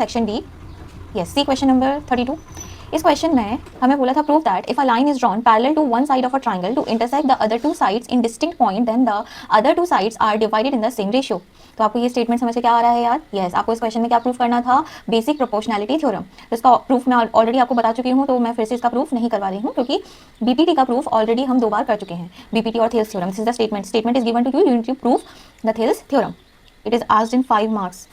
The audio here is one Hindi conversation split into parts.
Section D. Yes, see question number 32। इस क्वेश्चन में हमें बोला था prove that if a line is drawn parallel to one side of a triangle to intersect the other two sides in distinct point then the other two sides are divided in the same ratio. तो आपको ये स्टेटमेंट समझ के क्या आ रहा है यार? यस, आपको इस क्वेश्चन में क्या प्रूफ करना था? Basic proportionality theorem. तो इसका प्रूफ मैं ऑलरेडी आपको बता चुकी हूँ, तो मैं फिर से इसका प्रूफ नहीं करवा रही हूँ क्योंकि बीपीटी का प्रूफ ऑलरेडी हम 2 बार कर चुके हैं, बीपीटी और Thales theorem. This is the statement is given to you need to prove the Thales theorem. It is asked in 5 marks.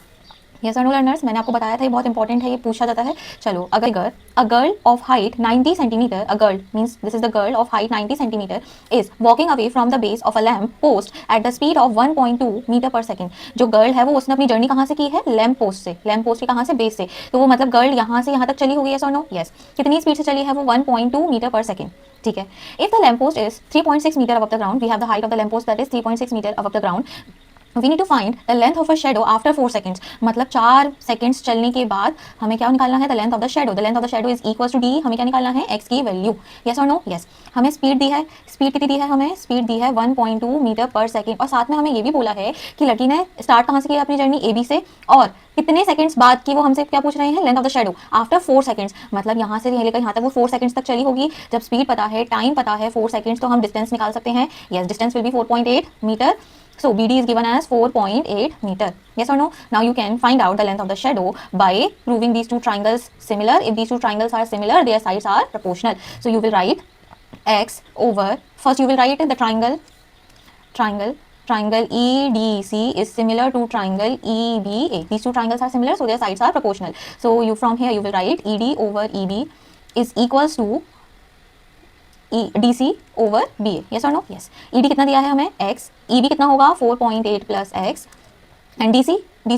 Yes और नो लर्नर्स, मैंने आपको बताया था ये बहुत इंपॉर्टेंट है, ये पूछा जाता है। चलो, अगर a girl of height 90 centimetre, a girl means this is the girl of height 90 centimetre is walking away from the base of a lamp post at the speed of 1.2 metre per second. जो गर्ल है वो उसने अपनी जर्नी कहाँ से की है? लैम्प पोस्ट से। लैम्प पोस्ट के कहाँ से? बेस से। तो वो मतलब गर्ल यहाँ से यहाँ तक चली होगी। यस और नो? यस। कितनी स्पीड से चली है वो? 1.2 मीटर पर सेकंड। ठीक है। If the lamp post is 3.6 metre above the ground, we have the height of the lamp post that is 3.6 metre above the ground. We need to find the length of a shadow after 4 seconds। मतलब 4 सेकंड्स चलने के बाद हमें क्या निकालना है? the length of the shadow। the length of the shadow is equals to d। हमें क्या निकालना है? x की वैल्यू। yes और no? yes। हमें स्पीड दी है, स्पीड कितनी दी है? हमें स्पीड दी है 1.2 मीटर पर सेकंड। और साथ में हमें ये भी बोला है कि लड़की ने स्टार्ट कहाँ से किया अपनी जर्नी? AB से। और कितने सेकंड्स बाद की वो हमसे क्या पूछ रहे हैं? Length of the shadow after 4 seconds. मतलब यहाँ से लेकर यहाँ तक वो 4 सेकंड्स तक चली होगी। जब स्पीड पता है, टाइम पता है 4 सेकंड्स, तो हम डिस्टेंस निकाल सकते हैं। yes, distance will be 4.8 metre. So BD is given as 4.8 meter. Yes or no? Now you can find out the length of the shadow by proving these two triangles similar. If these two triangles are similar, their sides are proportional. So you will write x over, first you will write the triangle EDC is similar to triangle EBA. These two triangles are similar, so their sides are proportional. So you from here you will write ED over EB is equals to DC over BA। Yes और नो? यस। ED कितना दिया है हमें? x। EB कितना होगा? 4.8 प्लस x। एंड DC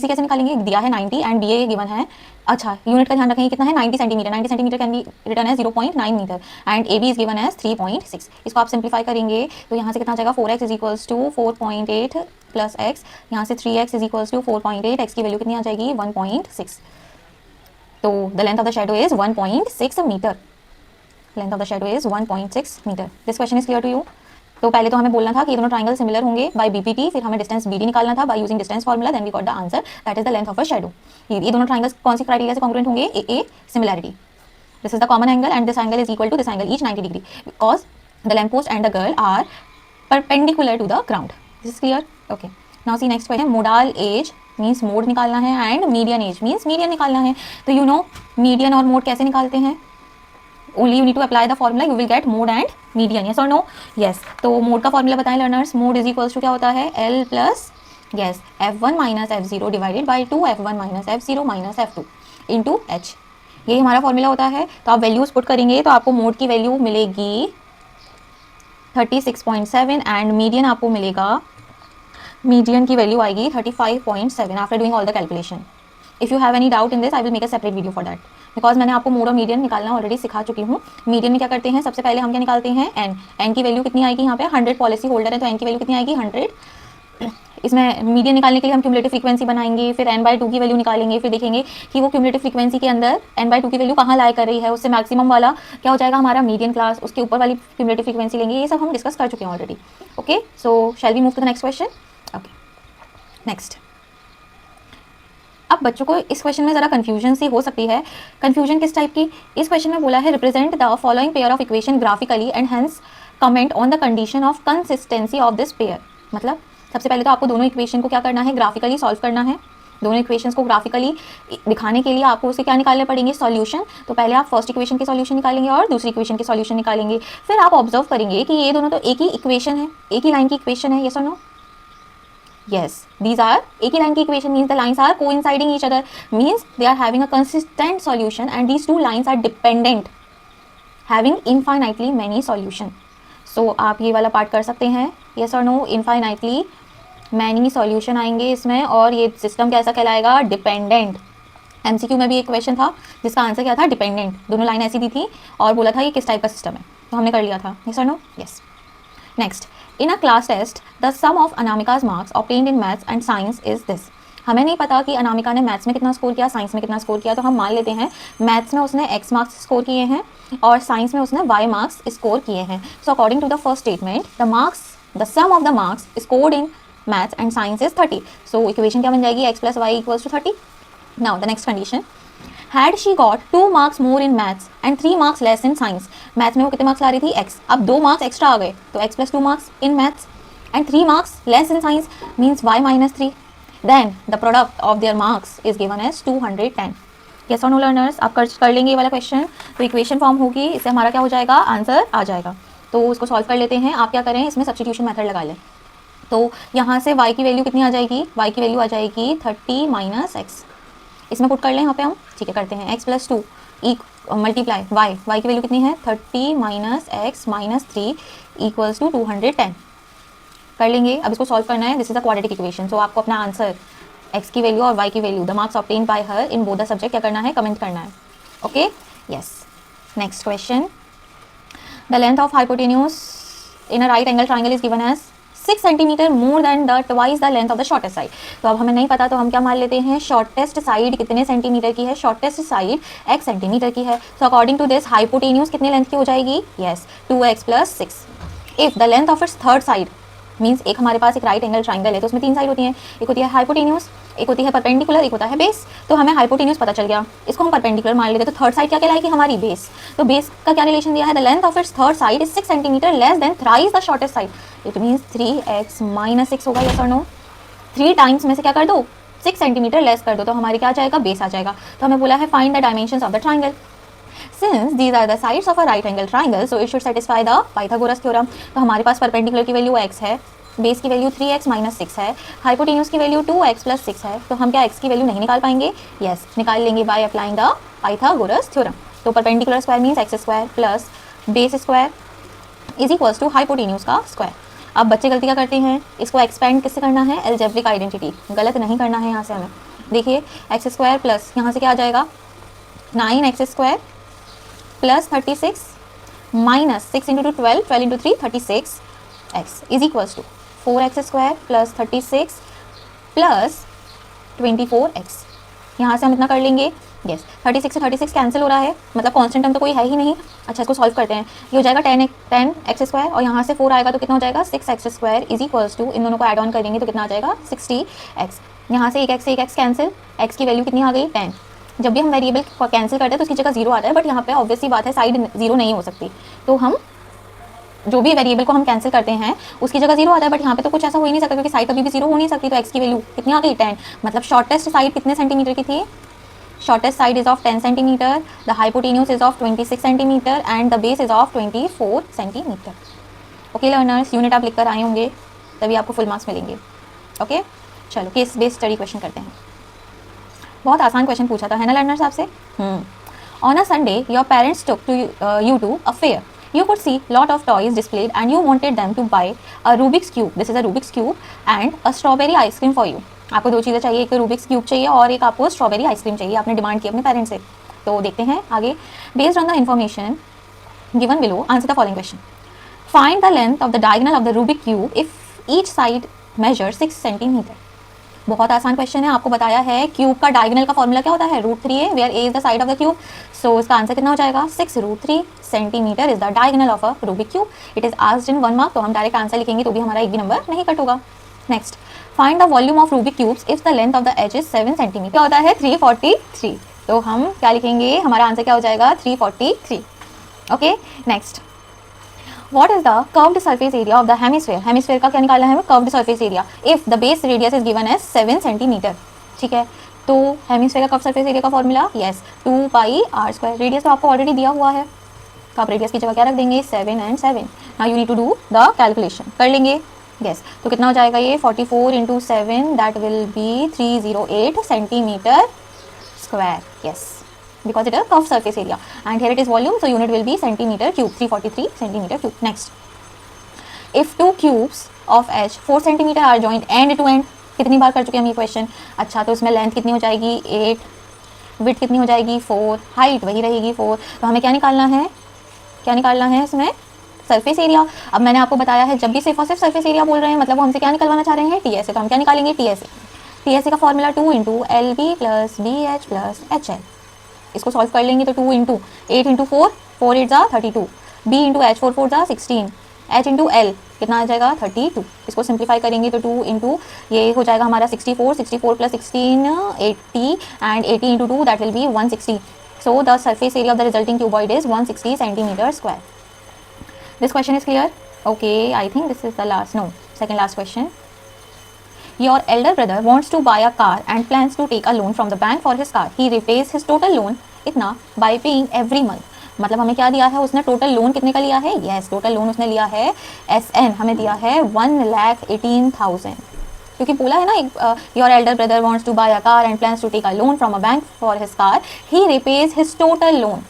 कैसे निकालेंगे? दिया है 90 एंड BA गिवन है। अच्छा, यूनिट का ध्यान रखेंगे, कितना है? 90 centimetre. 90 centimetre can be written है 0.9 metre and AB is given as 3.6। इसको आप सिंप्लीफाई करेंगे तो यहाँ से कितना आ जाएगा? 4x is equals to 4.8 plus x। यहाँ से 3x is equals to 4.8, x की वैल्यू कितनी आ जाएगी? 1.6। तो the length of the shadow is 1.6 metre. Length of the shadow is 1.6 metre. This question is clear to you? तो पहले तो हमें बोलना था कि ये दोनों ट्राइंगल सिमिलर होंगे बाय बीपीटी, फिर हमें डिस्टेंस BD निकालना था by using distance formula, then we got the answer that is the length of a shadow. ये दोनों ट्राइंगल्स कौन सी क्राइटेरिया से कॉन्ग्रुएंट होंगे? A similarity. This is the common angle and this angle is equal to this angle each 90 degree because the lamp post and the girl are perpendicular to the ground. This is clear? Okay. Now see next question. Modal age means mode निकालना है and median age means median निकालना है। तो यू नो मीडियन और मोड कैसे निकालते हैं? Only you need to apply the formula, you will get mode and median. Yes or no? Yes। तो मोड का फॉर्मूला बताएं learners. Mode is equals to क्या होता है? L plus yes F1 minus F0 divided by 2 F1 minus F0 minus F2 into H। यही हमारा फॉर्मूला होता है। तो आप वैल्यूज पुट करेंगे तो आपको मोड की वैल्यू मिलेगी 36.7 एंड मीडियन आपको मिलेगा, मीडियन की वैल्यू आएगी 35.7 after doing all the calculation. If you have any doubt in this I will make a separate video for that because मैंने आपको मोड और मीडियन निकालना ऑलरेडी सिखा चुकी हूँ। मीडियन में क्या करते हैं? सबसे पहले हम क्या निकालते हैं? एन की वैल्यू कितनी आएगी? यहाँ पे 100 पॉलिसी होल्डर है तो एन की वैल्यू कितनी आएगी? 100। इसमें मीडियन निकालने के लिए हम क्यूमुलेटिव फ्रीक्वेंसी बनाएंगे, फिर n/2 की वैल्यू निकालेंगे, फिर देखेंगे कि वो क्यूमुलेटिव फ्रीक्वेंसी के अंदर n/2 की वैल्यू कहाँ लाई कर रही है, उससे मैक्सिमम वाला क्या हो जाएगा हमारा मीडियन क्लास, उसके ऊपर वाली क्यूमुलेटिव फ्रीक्वेंसी लेंगे। ये सब हम डिस्कस कर चुके हैं already. Okay, so shall we move to the next question? Okay, next. अब बच्चों को इस क्वेश्चन में ज़रा कन्फ्यूजन सी हो सकती है। कन्फ्यूजन किस टाइप की? इस क्वेश्चन में बोला है represent the following pair of equation graphically and hence comment on the condition of consistency of this pair. मतलब सबसे पहले तो आपको दोनों इक्वेशन को क्या करना है? ग्राफिकली सॉल्व करना है। दोनों इक्वेशंस को ग्राफिकली दिखाने के लिए आपको उसके क्या निकालने पड़ेंगे? सॉल्यूशन। तो पहले आप फर्स्ट इक्वेशन के सॉल्यूशन निकालेंगे और दूसरी इक्वेशन के सॉल्यूशन निकालेंगे। फिर आप ऑब्जर्व करेंगे कि ये दोनों तो एक ही इक्वेशन है, एक ही लाइन की इक्वेशन है। यस और नो? Yes, these are एक ही लाइन की equation means the lines are coinciding each other means they are having a consistent solution and these two lines are dependent having infinitely many solution. So आप ये वाला पार्ट कर सकते हैं। yes or no? infinitely many solution आएंगे इसमें और ये सिस्टम कैसा कहलाएगा? डिपेंडेंट। MCQ में भी एक क्वेश्चन था जिसका आंसर क्या था? डिपेंडेंट। दोनों लाइन ऐसी दी थी और बोला था ये किस टाइप का सिस्टम है, तो हमने कर लिया था। yes or no? yes। Next, in a class test the sum of Anamika's marks obtained in maths and science is this. हमें नहीं पता कि अनामिका ने मैथ्स में कितना स्कोर किया, साइंस में कितना स्कोर किया, तो हम मान लेते हैं मैथ्स में उसने x मार्क्स स्कोर किए हैं और साइंस में उसने y मार्क्स स्कोर किए हैं। So according to the first statement the sum of the marks scored in maths and science is 30। So equation क्या बन जाएगी? x plus y equals to 30। Now the next condition, had she got 2 marks more in maths and 3 marks less in science, maths में वो कितने मार्क्स ला रही थी x, अब 2 मार्क्स एक्स्ट्रा आ गए तो x plus 2 marks in maths and 3 marks less in science means y minus 3, then the product of their marks is given as 210। Yes और नो लर्नर्स, आप कर लेंगे ये वाला क्वेश्चन, तो इक्वेशन फॉर्म होगी, इससे हमारा क्या हो जाएगा, आंसर आ जाएगा। तो उसको सॉल्व कर लेते हैं। आप क्या करें, इसमें सब्स्टिट्यूशन मेथड लगा लें। तो यहाँ से y की वैल्यू कितनी आ जाएगी, y की वैल्यू आ जाएगी 30 माइनस एक्स, इसमें पुट कर लें यहाँ पे हम, ठीक है करते हैं, x प्लस 2 मल्टीप्लाई y की वैल्यू कितनी है 30 minus x minus 3 equals to 210 कर लेंगे। अब इसको सॉल्व करना है, this is a quadratic equation, so आपको अपना आंसर x की वैल्यू और y की value, the marks obtain by her in both the subject क्या करना है, कमेंट करना है। Okay yes, next question, the length of hypotenuse in a right angle triangle is given as 6 centimetre more than the twice the length of the shortest side. तो अब हमें नहीं पता तो हम क्या मान लेते हैं, शॉर्टेस्ट साइड कितने सेंटीमीटर की है, शॉर्टेस्ट साइड x सेंटीमीटर की है। So according to this hypotenuse कितने लेंथ की हो जाएगी, yes 2x plus 6। If the length of its third side, means एक हमारे पास एक राइट एंगल ट्राइंगल है तो उसमें 3 साइड होती हैं, एक होती है हाइपोटेन्यूज, एक होती है परपेंडिकुलर, एक होता है बेस। तो हमें हाइपोटेन्यूज पता चल गया, इसको हम परपेंडिकुलर मान लेते, तो थर्ड साइड क्या कहलाएगी, हमारी बेस। तो बेस का क्या रिलेशन दिया है, the length of its third side is 6 centimetre less than thrice the shortest side, it means 3x minus 6 होगा, यस और नो। 3 टाइम्स में से क्या कर दो, 6 सेंटीमीटर लेस कर दो, तो हमारी क्या आ जाएगा, बेस आ जाएगा। तो हमें बोला है find the dimensions of the triangle. Since these are the sides of a right angle triangle, so it should satisfy the Pythagoras theorem। तो हमारे पास परपेंडिकुलर की वैल्यू x है, बेस की वैल्यू 3x माइनस 6 है, हाइपोटेन्यूज की वैल्यू 2x प्लस 6 है, तो हम क्या x की वैल्यू नहीं निकाल पाएंगे, यस निकाल लेंगे by applying the Pythagoras theorem. तो perpendicular square means x square plus base square is equals to hypotenuse का स्क्वायर। अब बच्चे गलती क्या करते हैं, इसको एक्सपेंड किससे करना है, एल्जेब्रिक आइडेंटिटी, गलत नहीं करना है यहाँ से हमें। देखिए एक्स स्क्वायर प्लस यहाँ से क्या आ जाएगा 9x square plus 36 minus 6 into 12, 12 into 3 36 x is equals to 4x square plus 36 plus 24 x. यहाँ से हम इतना कर लेंगे, यस 36 से 36 कैंसिल हो रहा है, मतलब कांस्टेंट टर्म तो कोई है ही नहीं। अच्छा इसको सॉल्व करते हैं, ये हो जाएगा 10x स्क्वायर और यहाँ से 4 आएगा तो कितना हो जाएगा 6x square is equals to, इन दोनों को ऐड ऑन करेंगे तो कितना आ जाएगा 60x। यहाँ से एक x कैंसिल, x की वैल्यू कितनी आ गई 10। जब भी हम वेरिएबल कैंसिल करते हैं तो उसकी जगह 0 आता है, बट यहाँ पे ऑब्वियसली बात है साइड 0 नहीं हो सकती, तो हम जो भी वेरिएबल को हम कैंसिल करते हैं उसकी जगह 0 आता है, बट यहाँ पे तो कुछ ऐसा हो ही नहीं सकता क्योंकि साइड कभी भी 0 हो नहीं सकती। तो x की वैल्यू कितनी आ गई 10, मतलब शॉर्टेस्ट साइड कितने सेंटीमीटर की थी, shortest side is of 10 centimetre, the hypotenuse is of 26 centimetre and the base is of 24 centimetre. Okay learners, unit आप लिख कर आए होंगे तभी आपको फुल मार्क्स मिलेंगे। ओके चलो केस बेस्ड स्टडी क्वेश्चन करते हैं। बहुत आसान क्वेश्चन पूछा था है ना लर्नर्स आपसे। On a Sunday your parents took to you to a fair, you could see lot of toys displayed and you wanted them to buy a Rubik's cube, this is a Rubik's cube and a strawberry ice cream for you। आपको दो चीज़ें चाहिए, एक तो रूबिक्स क्यूब चाहिए और एक आपको स्ट्रॉबेरी आइसक्रीम चाहिए, आपने डिमांड की अपने पेरेंट्स से। तो देखते हैं आगे, based on the information given below answer the following question, find the length of the diagonal of the Rubik cube if each side measure 6 centimetre. बहुत आसान क्वेश्चन है, आपको बताया है क्यूब का डायगोनल का फॉर्मूला क्या होता है, √3 है, where a is the side of the cube. So इसका आंसर कितना हो जाएगा 6√3 centimetre is the diagonal of a Rubik cube. It is asked in 1 mark, तो हम डायरेक्ट आंसर लिखेंगे तो भी हमारा एक भी नंबर नहीं कट होगा। Next, find the volume of Rubik cubes if the length of the edge is 7 centimetre. क्या होता है 343, तो हम क्या लिखेंगे, हमारा आंसर क्या हो जाएगा 343। Okay next, What is the curved surface area of the hemisphere? Hemisphere का क्या निकालना है, curved surface area if the base radius is given as 7 centimetre. ठीक है, तो हेमिस्फेयर का कर्व सरफेस एरिया का फॉर्मूला यस 2πr²। रेडियस तो आपको ऑलरेडी दिया हुआ है, तो आप रेडियस की जगह क्या रख देंगे 7 and 7। Now you need to do the calculation, कर लेंगे यस। तो कितना हो जाएगा ये 44 × 7 that will B 308 centimetre square, yes because it is curved surface area and here it is volume, so unit will be centimeter cube, 343 centimeter cube. Next, if two cubes of h 4 centimeter are joined end to end, कितनी बार कर चुके हम ये क्वेश्चन। अच्छा तो इसमें लेंथ कितनी हो जाएगी 8, विड्थ कितनी हो जाएगी 4, हाइट वही रहेगी 4। तो हमें क्या निकालना है, क्या निकालना है इसमें सरफेस एरिया। अब मैंने आपको बताया है जब भी सिर्फ और सिर्फ सरफेस एरिया बोल रहे हैं मतलब वो हमसे क्या निकलवाना चाह रहे हैं TSA, तो हम क्या निकालेंगे TSA का फॉर्मूला 2 × LB + BH + HL। इसको सॉल्व कर लेंगे तो 2 × 8 × 4, 4 8 = 32, B × H 4 4 = 16, H × L कितना आ जाएगा 32। इसको सिंप्लीफाई करेंगे तो 2 इंटू ये हो जाएगा हमारा 64, 64 plus 16 80 and 80 into 2 that will be 160। So the surface area of the resulting cuboid is 160 centimetre square. This question is clear? Okay, I think this is the last, no, second last question. Your elder brother wants to buy a car and plans to take a loan from the bank for his car. He repays his total loan इतना by paying every month. मतलब हमें क्या दिया है, उसने टोटल लोन कितने का लिया है? यस, टोटल लोन उसने लिया है SN, हमें दिया है 1,18,000, क्योंकि बोला है ना your elder brother wants to buy a car and plans to take a loan from a bank for his car, he repays his total loan,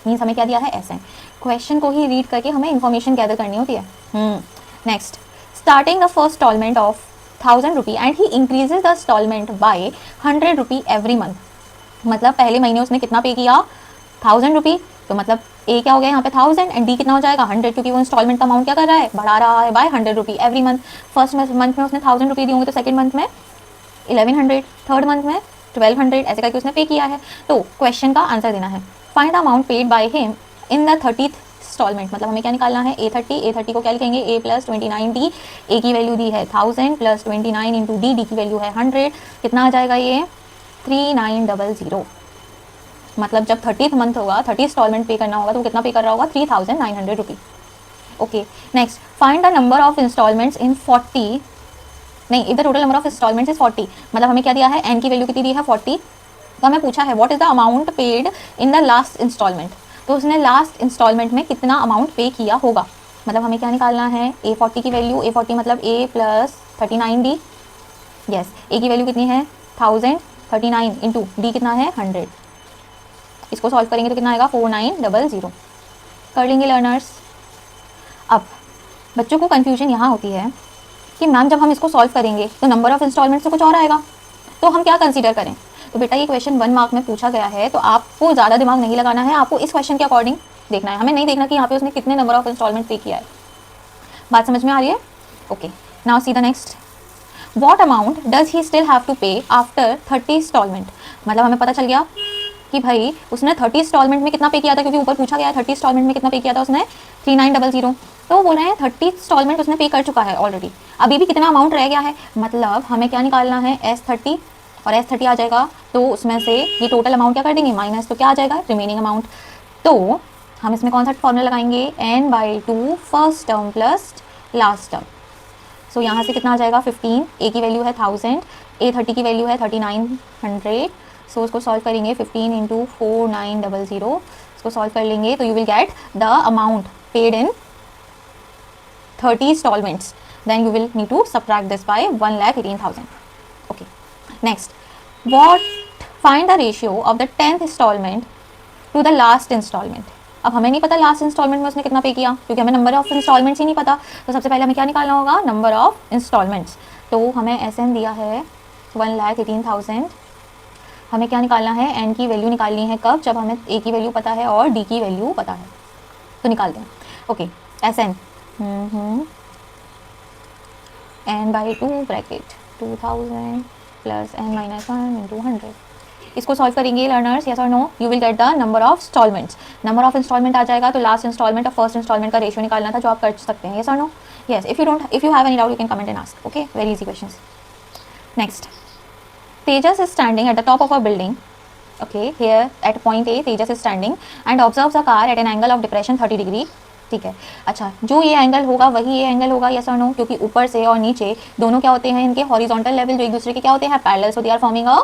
means हमें क्या दिया है SN। क्वेश्चन को ही रीड करके हमें इन्फॉर्मेशन गैदर करनी होती है। Next, starting the first instalment of 1,000 rupee and he increases the instalment by 100 rupee every month. मतलब पहले महीने उसने कितना पे किया? 1,000 रुपी, तो मतलब ए क्या हो गया यहाँ पे 1,000 एंड डी कितना हो जाएगा 100, क्योंकि वो इंस्टॉलमेंट का अमाउंट क्या कर रहा है, बढ़ा रहा है bye 100 rupee every month. First month में उसने 1,000 रुपी दी होंगे, तो सेकंड मंथ में 1,100, थर्ड मंथ में 1,200, ऐसे करके उसने पे किया है। तो क्वेश्चन का आंसर देना है, find the amount paid by him in the 30th instalment. मतलब हमें क्या निकालना है, A30 को क्या लिखेंगे, A प्लस 29D, ए की वैल्यू दी है 1,000 प्लस 29 इंटू डी, डी की वैल्यू है 100, कितना आ जाएगा ये 3900। मतलब जब 30th मंथ होगा, 30 इंस्टॉलमेंट पे करना होगा, तो कितना पे कर रहा होगा 3,900 rupee. Okay, next, find the number of instalments in 40, नहीं, if the total number of instalments is 40, मतलब हमें क्या दिया है, एन की वैल्यू कितनी दी है 40, तो हमें पूछा है what is the amount paid in the last instalment, तो उसने लास्ट इंस्टॉलमेंट में कितना अमाउंट पे किया होगा। मतलब हमें क्या निकालना है, A40 की वैल्यू, A40 मतलब A प्लस 39D, यस, ए की वैल्यू कितनी है 1,000, 39 इंटू डी कितना है 100, इसको सॉल्व करेंगे तो कितना आएगा 4900। कर लेंगे लर्नर्स। अब बच्चों को कन्फ्यूजन यहाँ होती है कि मैम जब हम इसको सॉल्व करेंगे तो नंबर ऑफ इंस्टॉलमेंट से कुछ और आएगा, तो हम क्या कंसीडर करें। तो बेटा ये क्वेश्चन 1 मार्क में पूछा गया है, तो आपको ज़्यादा दिमाग नहीं लगाना है, आपको इस क्वेश्चन के अकॉर्डिंग देखना है, हमें नहीं देखना कि यहाँ पे उसने कितने नंबर ऑफ इंस्टॉलमेंट पे किया है। बात समझ में आ रही है? Okay, now see the next, what amount does he still have to pay after 30 instalment. मतलब हमें पता चल गया कि भाई उसने 30 इंस्टॉलमेंट में कितना पे किया था, क्योंकि ऊपर पूछा गया है 30 इंस्टॉलमेंट में कितना पे किया था उसने 3900, तो वो बोल रहे हैं 30 इंस्टॉलमेंट उसने पे कर चुका है ऑलरेडी, अभी भी कितना अमाउंट रह गया है। मतलब हमें क्या निकालना है, S30 और S30 आ जाएगा, तो उसमें से ये टोटल अमाउंट क्या कर देंगे माइनस, तो क्या आ जाएगा रिमेनिंग अमाउंट। तो हम इसमें कौन सा फॉर्मूला लगाएंगे, n/2 first term plus last term. So यहाँ से कितना आ जाएगा 15, ए की वैल्यू है 1000, A30 की वैल्यू है 3900, सो उसको सॉल्व करेंगे 15 इंटू 4900, इसको सॉल्व कर लेंगे तो you will get the amount paid in 30 instalments, then you will need to subtract this by 1,18,000। Okay, next, what find the ratio of the 10th instalment to the last instalment. अब हमें नहीं पता लास्ट इंस्टॉलमेंट में उसने कितना पे किया, क्योंकि हमें नंबर ऑफ इंस्टॉलमेंट्स ही नहीं पता, तो सबसे पहले हमें क्या निकालना होगा, नंबर ऑफ इंस्टॉलमेंट्स। तो हमें SN दिया है 1,18,000, हमें क्या निकालना है, N की वैल्यू निकालनी है कब, जब हमें A की वैल्यू पता है और D की वैल्यू पता है, तो निकालते हैं। Okay, SN n/2 bracket 2000 plus n-1 into 100, इसको सॉल्व करेंगे लर्नर्स, यस और no, you will get the number of instalments. Number of instalment आ जाएगा, तो लास्ट इंस्टॉलमेंट और फर्स्ट इंस्टॉलमेंट का रेशियो निकालना था, जो आप कर सकते हैं, यस और no, yes. If you have any doubt you can comment and ask, okay, very easy questions. Next, Tejas is standing at the top of a building, okay, here at point A Tejas is standing and observes a car at an angle of depression 30 degree, ठीक है। अच्छा, जो ये एंगल होगा वही ये एंगल होगा, यस और नो, क्योंकि ऊपर से और नीचे दोनों क्या होते हैं, इनके हॉरिजॉन्टल लेवल जो एक दूसरे के क्या होते हैं, parallel, so they are forming a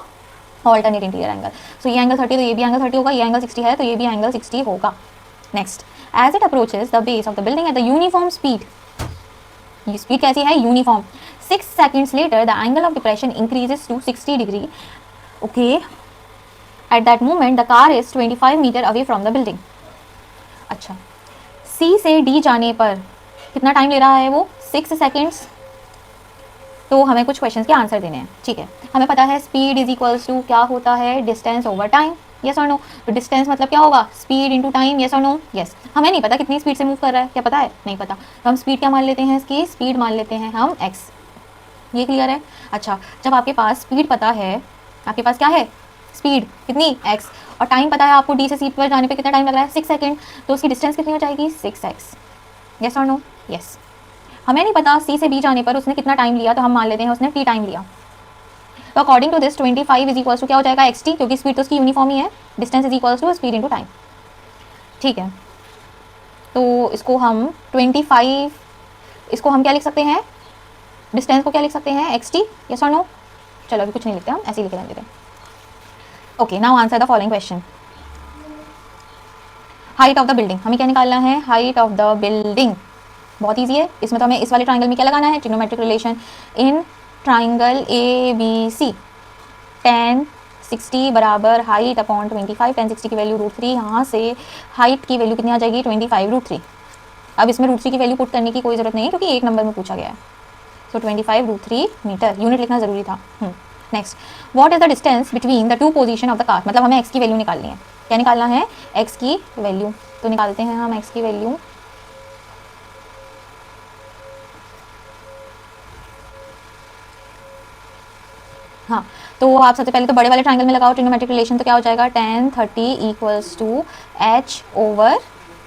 alternate interior angle. So ये एंगल 30, तो ये भी एंगल 30 होगा, ये एंगल 60 है, तो ये भी एंगल 60 होगा। Next, as it approaches the base of the building at the uniform speed, ये स्पीड कैसी है, uniform, 6 seconds later the angle of depression increases to 60 degree, okay, at that moment the car is 25 meter away from the building। अच्छा, C से D जाने पर कितना टाइम ले रहा है वो, 6 seconds। तो हमें कुछ क्वेश्चंस के आंसर देने हैं, ठीक है। हमें पता है स्पीड इज इक्वल्स टू क्या होता है, डिस्टेंस ओवर टाइम, यस और नो। तो डिस्टेंस मतलब क्या होगा, स्पीड इनटू टाइम, यस और नो, यस। हमें नहीं पता कितनी स्पीड से मूव कर रहा है, क्या पता है, नहीं पता, तो हम स्पीड क्या मान लेते हैं, इसकी स्पीड मान लेते हैं हम x, ये क्लियर है। अच्छा, जब आपके पास स्पीड पता है, आपके पास क्या है, स्पीड कितनी x, और टाइम पता है आपको, डी से सी पर जाने पे कितना टाइम लग रहा है 6 सेकंड, तो उसकी डिस्टेंस कितनी हो जाएगी 6x, यस और नो, यस। हमें नहीं पता C से B जाने पर उसने कितना टाइम लिया, तो हम मान लेते हैं उसने t टाइम लिया। तो according to this 25 is equals to क्या हो जाएगा xt, क्योंकि स्पीड तो उसकी यूनिफॉर्म ही है, distance is equals to speed into time. ठीक है, तो इसको हम 25, इसको हम क्या लिख सकते हैं, डिस्टेंस को क्या लिख सकते हैं xt, यस और नो। चलो अभी कुछ नहीं लिखते, हम ऐसे ही लिख रहने देते हैं। Okay, now answer the following question. Height of the building, हमें क्या निकालना है, हाइट ऑफ द बिल्डिंग। बहुत ईजी है, इसमें तो हमें इस वाले ट्राइंगल में क्या लगाना है, trigonometric relation in triangle ABC। tan 60 बराबर हाइट अपॉन 25, tan 60 की वैल्यू √3, यहाँ से हाइट की वैल्यू कितनी आ जाएगी 25 √3। अब इसमें √3 की वैल्यू पुट करने की कोई ज़रूरत नहीं है क्योंकि एक नंबर में पूछा गया है। सो 25 √3 मीटर, यूनिट लिखना ज़रूरी था। Next, what is the distance between the to position of the car, मतलब हमें x की वैल्यू निकालनी है। क्या निकालना है, x की वैल्यू। तो निकालते हैं हम x की वैल्यू। हाँ, तो आप सबसे पहले तो बड़े वाले ट्राइंगल में लगाओ ट्रिग्नोमेट्रिक रिलेशन, तो क्या हो जाएगा tan 30 equals to h over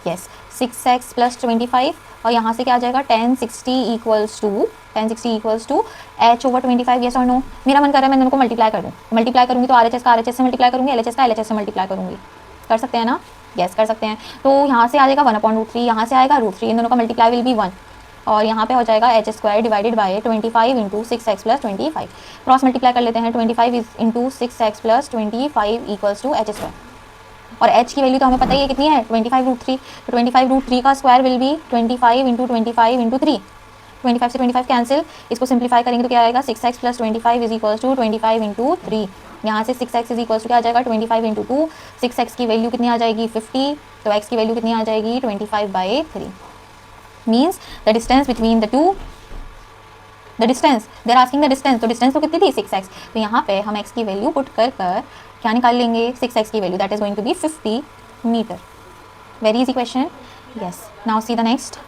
yes 6x plus 25, और यहाँ से क्या आ जाएगा tan 60 equals to h over 25, yes और नो। मेरा मन कर रहा है मैं दोनों को मल्टीप्लाई कर दूँ, मल्टीप्लाई करूँगी तो RHS का RHS से मल्टीप्लाई करूँगी, LHS का LHS से मल्टीप्लाई करूँगी। कर सकते हैं ना, यस कर सकते हैं। तो यहाँ से आ जाएगा 1/√3, यहाँ से आएगा √3, इन दोनों का मल्टीप्लाई विल बी 1, और यहाँ पे हो जाएगा h² divided by 25 into 6x plus 25। Cross multiply कर लेते हैं, 25 into 6x plus 25 equals to h², और h की वैल्यू तो हमें पता ही है कितनी है 25 √3। तो 25 √3 का square will be 25 into 25 into 3, 25 से 25 कैंसिल, इसको सिंप्लीफाई करेंगे तो क्या आएगा 6x plus 25 is equals to 25 into 3। यहाँ से 6x इज इक्वल्स टू क्या आ जाएगा 25 इंटू 2, 6x की वैल्यू कितनी आ जाएगी 50, तो x की वैल्यू कितनी आ जाएगी 25/3। Means the distance between the two, the distance they are asking the distance, तो डिस्टेंस तो कितनी थी 6x, तो यहाँ पे हम x की वैल्यू पुट कर क्या निकाल लेंगे 6x की वैल्यू, that is going to be 50 metre. Very easy question, yes. Now see the next,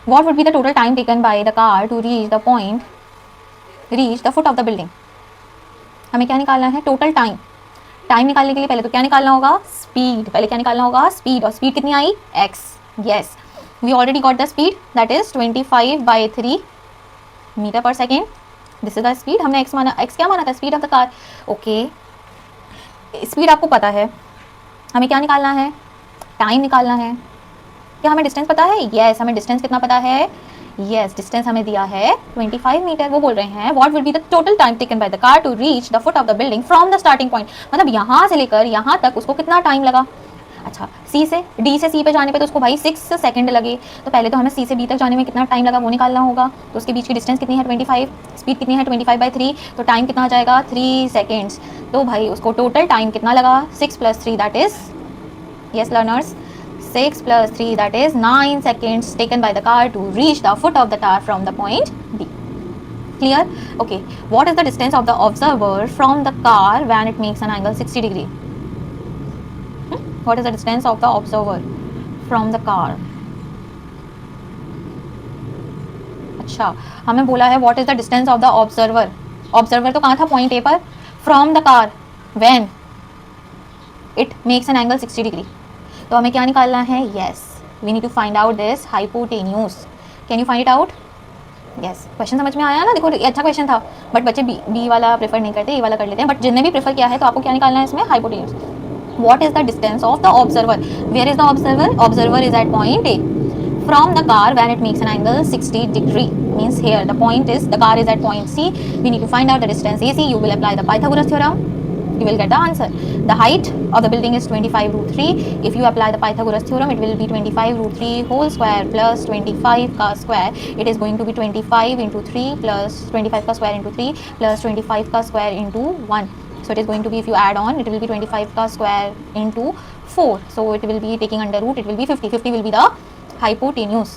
what would be the total time taken by the car to reach the foot of the building। हमें क्या निकालना है, टोटल टाइम। टाइम निकालने के लिए पहले तो क्या निकालना होगा, स्पीड। पहले क्या निकालना होगा, स्पीड, और स्पीड कितनी आई x, yes we already got the speed, that is 25/3 metre per second. This is the speed, हमने x माना, x क्या माना था, speed of the car. Okay, speed आपको पता है, हमें क्या निकालना है, टाइम निकालना है। क्या हमें डिस्टेंस पता है, यस हमें डिस्टेंस कितना पता है, यस डिस्टेंस हमें दिया है 25 मीटर। वो बोल रहे हैं what will be the total time taken by the car to reach the foot of the building from the starting point, मतलब यहाँ से लेकर यहाँ तक उसको कितना टाइम लगा। अच्छा, सी से डी से सी पे जाने पे तो उसको भाई 6 सेकंड लगे, तो पहले तो हमें सी से बी तक जाने में कितना टाइम लगा वो निकालना होगा। तो उसके बीच की डिस्टेंस कितनी है 25, स्पीड कितनी है 25/3, तो टाइम कितना आ जाएगा 3 सेकेंड्स। तो भाई उसको टोटल टाइम कितना लगा 6 + 3 that is, yes learners 6 + 3 that is 9 seconds taken by the car to reach the foot of the tower from the point B. Clear? Okay. What is the distance of the observer from the car when it makes an angle 60 degree? What is the distance of the observer from the car? अच्छा, हमें बोला है what is the distance of the observer. Observer तो कहाँ था, point A पर, from the car when it makes an angle 60 degree. तो हमें क्या निकालना है, yes we need to find out this hypotenuse. Can you find it out, yes. Question समझ में आया ना, देखो ये अच्छा क्वेश्चन था, बट बच्चे बी वाला प्रेफर नहीं करते, ए वाला कर लेते हैं, बट जिनने भी प्रेफर किया है तो आपको क्या निकालना है इसमें, hypotenuse. What is the distance of the observer, where is the observer, observer is at point A from the car when it makes an angle 60 degree, means here the point is, the car is at point C, we need to find out the distance AC. You will apply the Pythagoras theorem, you will get the answer. The height of the building is 25 √3. If you apply the Pythagoras theorem, it will be 25 √3 whole square plus 25 ka square. It is going to be 25 into 3 plus 25 ka square into 3 plus 25 ka square into 1. So it is going to be, if you add on, it will be 25 ka square into 4. So it will be taking under root, it will be 50. 50 will be the hypotenuse.